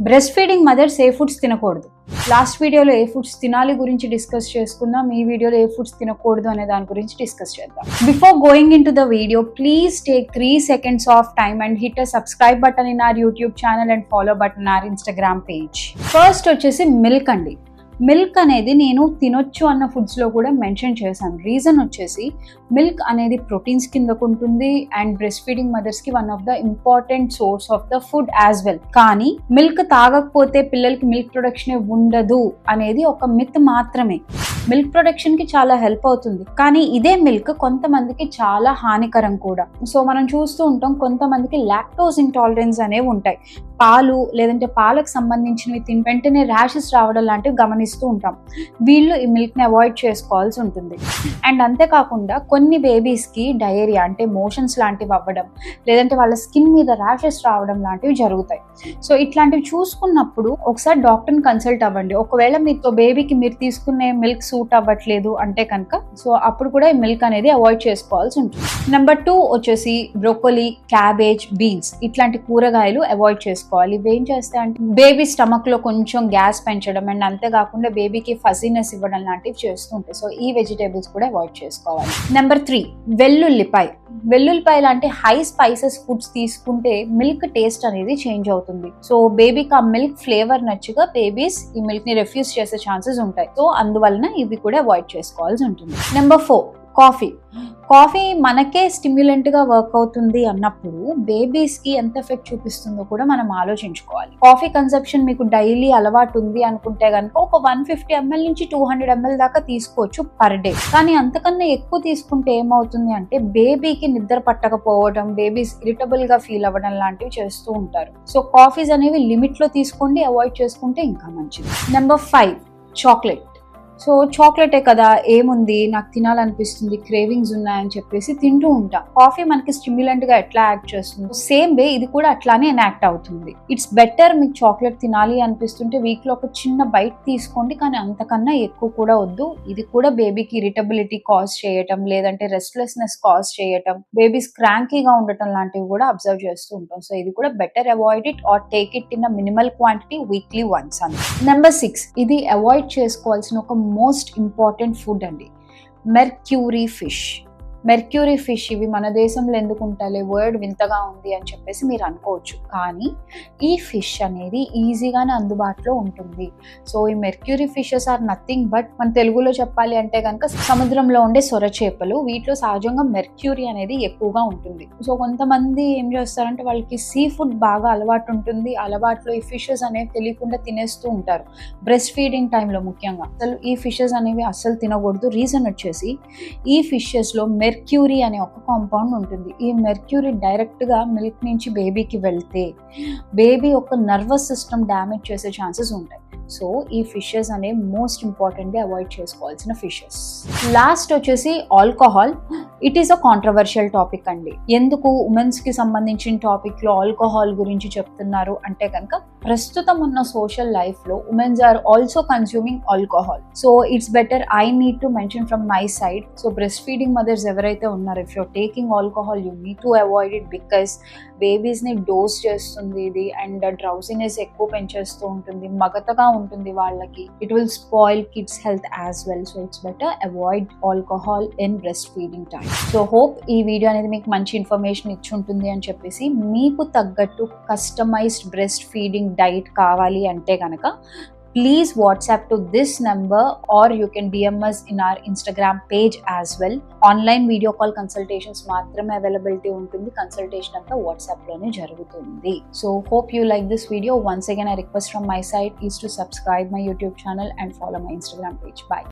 Breast feeding mothers ఏ foods తినకూడదు. Last వీడియోలో ఏ foods తినాలి గురించి డిస్కస్ చేసుకుందాం. ఈ వీడియోలో ఏ ఫుడ్స్ తినకూడదు అనే దాని గురించి డిస్కస్ చేద్దాం. Before going in to the video, please take 3 seconds of time and hit a subscribe button in our YouTube channel and follow button our Instagram page. First వచ్చేసి మిల్క్ అండి. మిల్క్ అనేది నేను తినొచ్చు అన్న ఫుడ్స్లో కూడా మెన్షన్ చేశాను. Reason వచ్చేసి milk అనేది ప్రోటీన్స్ కిందకు ఉంటుంది అండ్ బ్రెస్ట్ ఫీడింగ్ మదర్స్కి one of the important source of the food as well. కానీ మిల్క్ తాగకపోతే పిల్లలకి మిల్క్ ప్రొడక్షన్ ఉండదు అనేది ఒక మిత్ మాత్రమే. మిల్క్ ప్రొడక్షన్కి చాలా హెల్ప్ అవుతుంది, కానీ ఇదే మిల్క్ కొంతమందికి చాలా హానికరం కూడా. సో మనం చూస్తూ ఉంటాం, కొంతమందికి లాక్టోజ్ ఇంటాలరెన్స్ అనేవి ఉంటాయి. పాలు లేదంటే పాలకు సంబంధించినవి తిని వెంటనే ర్యాషెస్ రావడం లాంటివి గమనిస్తూ ఉంటాం. వీళ్ళు ఈ మిల్క్ని అవాయిడ్ చేసుకోవాల్సి ఉంటుంది. అండ్ అంతేకాకుండా కొన్ని బేబీస్కి డయేరియా అంటే మోషన్స్ లాంటివి అవ్వడం, లేదంటే వాళ్ళ స్కిన్ మీద ర్యాషెస్ రావడం లాంటివి జరుగుతాయి. సో ఇట్లాంటివి చూసుకున్నప్పుడు ఒకసారి డాక్టర్ని కన్సల్ట్ అవ్వండి. ఒకవేళ మీతో బేబీకి మీరు తీసుకునే మిల్క్ సూట్ అవ్వట్లేదు అంటే కనుక సో అప్పుడు కూడా ఈ మిల్క్ అనేది అవాయిడ్ చేసుకోవాల్సి ఉంటుంది. నెంబర్ 2 వచ్చేసి బ్రోకోలీ, క్యాబేజ్, బీన్స్ ఇట్లాంటి కూరగాయలు అవాయిడ్ చేసుకోవాలి. ఇవి ఏం చేస్తాయంటే బేబీ స్టమక్ లో కొంచెం గ్యాస్ పెంచడం అండ్ అంతేకాకుండా బేబీకి ఫజీనెస్ ఇవ్వడం లాంటివి చేస్తూ ఉంటాయి. సో ఈ వెజిటేబుల్స్ కూడా అవాయిడ్ చేసుకోవాలి. నెంబర్ 3 వెల్లుల్లిపాయ. వెల్లుల్లిపాయ లాంటి హై స్పైసెస్ ఫుడ్స్ తీసుకుంటే మిల్క్ టేస్ట్ అనేది చేంజ్ అవుతుంది. సో బేబీకి ఆ మిల్క్ ఫ్లేవర్ నచ్చగా బేబీస్ ఈ మిల్క్ ని రిఫ్యూజ్ చేసే ఛాన్సెస్ ఉంటాయి. సో అందువలన ఇవి కూడా అవాయిడ్ చేసుకోవాల్సి ఉంటుంది. నెంబర్ 4 కాఫీ మనకే స్టిమ్యులెంట్ గా వర్క్ అవుతుంది అన్నప్పుడు బేబీస్ కి ఎంత ఎఫెక్ట్ చూపిస్తుందో కూడా మనం ఆలోచించుకోవాలి. కాఫీ కన్సంప్షన్ మీకు డైలీ అలవాటు ఉంది అనుకుంటే కనుక ఒక 150 ml నుంచి 200 ml దాకా తీసుకోవచ్చు పర్ డే. కానీ అంతకన్నా ఎక్కువ తీసుకుంటే ఏమవుతుంది అంటే బేబీకి నిద్ర పట్టకపోవడం, బేబీస్ ఇరిటబుల్ గా ఫీల్ అవ్వడం లాంటివి చేస్తూ ఉంటారు. సో కాఫీస్ అనేవి లిమిట్ లో తీసుకోండి, అవాయిడ్ చేసుకుంటే ఇంకా మంచిది. Number 5 chocolate. సో చాక్లెటే కదా, ఏముంది నాకు తినాలనిపిస్తుంది, క్రేవింగ్స్ ఉన్నాయని చెప్పేసి తింటూ ఉంటాం. కాఫీ మనకి స్టిమ్యులెంట్ గా ఎట్లా యాక్ట్ చేస్తుంది, సేమ్ వే ఇది కూడా అట్లానే ఎనాక్ట్ అవుతుంది. ఇట్స్ బెటర్ మీకు చాక్లెట్ తినాలి అనిపిస్తుంటే వీక్ లో ఒక చిన్న బైట్ తీసుకోండి, కానీ అంతకన్నా ఎక్కువ కూడా వద్దు. ఇది కూడా బేబీకి ఇరిటబిలిటీ కాజ్ చేయటం, లేదంటే రెస్ట్లెస్నెస్ కాజ్ చేయటం, బేబీస్ క్రాంకీగా ఉండటం లాంటివి కూడా అబ్జర్వ్ చేస్తూ ఉంటాం. సో ఇది కూడా better avoid it or take it in a minimal quantity weekly once అని. నెంబర్ 6 ఇది అవాయిడ్ చేసుకోవాల్సిన ఒక మోస్ట్ ఇంపార్టెంట్ ఫుడ్ అండి, మెర్క్యూరీ ఫిష్. మెర్క్యూరీ ఫిష్ ఇవి మన దేశంలో ఎందుకు ఉంటాయి, వర్డ్ వింతగా ఉంది అని చెప్పేసి మీరు అనుకోవచ్చు, కానీ ఈ ఫిష్ అనేది ఈజీగానే అందుబాటులో ఉంటుంది. సో ఈ mercury fishes are nothing but మన తెలుగులో చెప్పాలి అంటే కనుక సముద్రంలో ఉండే సొర చేపలు. వీటిలో సహజంగా మెర్క్యూరీ అనేది ఎక్కువగా ఉంటుంది. సో కొంతమంది ఏం చేస్తారంటే వాళ్ళకి సీ ఫుడ్ బాగా అలవాటు ఉంటుంది, అలవాట్లో ఈ ఫిషెస్ అనేవి తెలియకుండా తినేస్తూ ఉంటారు. బ్రెస్ట్ ఫీడింగ్ టైంలో ముఖ్యంగా అసలు ఈ ఫిషెస్ అనేవి అస్సలు తినకూడదు. రీజన్ వచ్చేసి ఈ ఫిషెస్లో మెర్క్యూరీ అనే ఒక కాంపౌండ్ ఉంటుంది. ఈ మెర్క్యూరీ డైరెక్ట్గా మిల్క్ నుంచి బేబీకి వెళ్తే బేబీ యొక్క నర్వస్ సిస్టమ్ డ్యామేజ్ చేసే ఛాన్సెస్ ఉంటాయి. సో ఈ ఫిషెస్ అనేవి మోస్ట్ ఇంపార్టెంట్గా అవాయిడ్ చేసుకోవాల్సిన ఫిషెస్. లాస్ట్ వచ్చేసి alcohol. It is a controversial topic అండి. ఎందుకు ఉమెన్స్కి సంబంధించిన టాపిక్లో ఆల్కహాల్ గురించి చెప్తున్నారు అంటే కనుక ప్రస్తుతం ఉన్న సోషల్ లైఫ్లో womens are also consuming alcohol. So it's better I need to mention from my side. So breast feeding mothers ఎవరైతే ఉన్నారో if you're taking alcohol you need to avoid it because బేబీస్ని డోస్ చేస్తుంది ఇది and drowsiness ఎక్కువ పెంచేస్తూ ఉంటుంది, మగతగా ఉంటుంది వాళ్ళకి. It will spoil kids health as well. So it's better avoid alcohol in breast feeding time. So hope ఈ video అనేది మీకు మంచి ఇన్ఫర్మేషన్ ఇచ్చి ఉంటుంది అని చెప్పేసి, మీకు తగ్గట్టు కస్టమైజ్డ్ బ్రెస్ట్ ఫీడింగ్ డైట్ కావాలి అంటే కనుక please WhatsApp to this number or you can DM us in our Instagram page as well. Online video call consultations మాత్రమే అవైలబిలిటీ ఉంటుంది. కన్సల్టేషన్ అంతా WhatsApp లోనే జరుగుతుంది. So hope you like this video. Once again I request from my side is to subscribe my YouTube channel and follow my Instagram page. Bye.